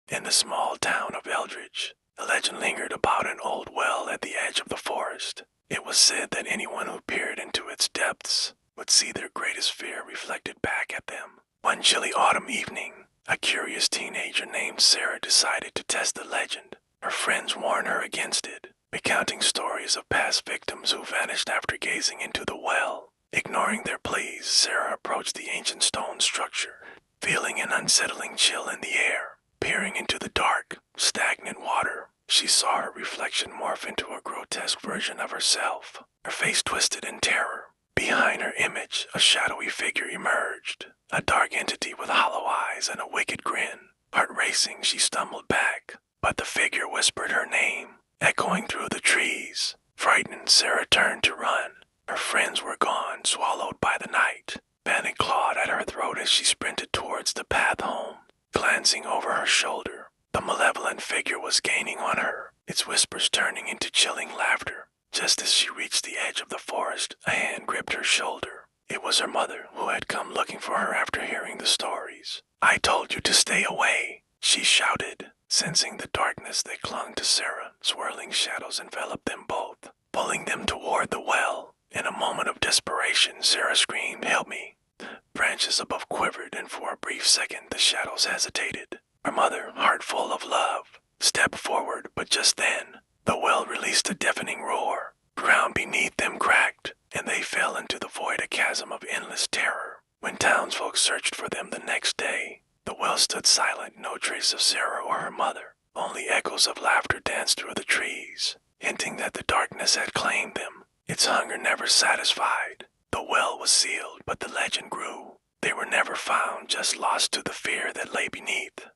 In the small town of Eldridge, a legend lingered about an old well at the edge of the forest. It was said that anyone who peered into its depths would see their greatest fear reflected back at them. One chilly autumn evening, a curious teenager named Sarah decided to test the legend. Her friends warned her against it, recounting stories of past victims who vanished after gazing into the well. Ignoring their pleas, Sarah approached the ancient stone structure, feeling an unsettling chill in the air. Peering into the dark, stagnant water, she saw her reflection morph into a grotesque version of herself, her face twisted in terror. Behind her image, a shadowy figure emerged, a dark entity with hollow eyes and a wicked grin. Heart racing, she stumbled back, but the figure whispered her name, echoing through the trees. Frightened, Sarah turned to run. Her friends were gone, swallowed by the night. Panic clawed at her throat as she sprinted towards the path home. Glancing over her shoulder, the malevolent figure was gaining on her, its whispers turning into chilling laughter. Just as she reached the edge of the forest, a hand gripped her shoulder. It was her mother, who had come looking for her after hearing the stories. "I told you to stay away," she shouted. Sensing the darkness that clung to Sarah, swirling shadows enveloped them both, pulling them toward the well. In a moment of desperation, Sarah screamed, "Help me!" Branches above quivered, and for a brief second the shadows hesitated. Her mother, heart full of love, stepped forward, but just then, the well released a deafening roar. Ground beneath them cracked, and they fell into the void, a chasm of endless terror. When townsfolk searched for them the next day, the well stood silent, no trace of Sarah or her mother. Only echoes of laughter danced through the trees, hinting that the darkness had claimed them, its hunger never satisfied. The well was sealed, but the legend grew. They were never found, just lost to the fear that lay beneath.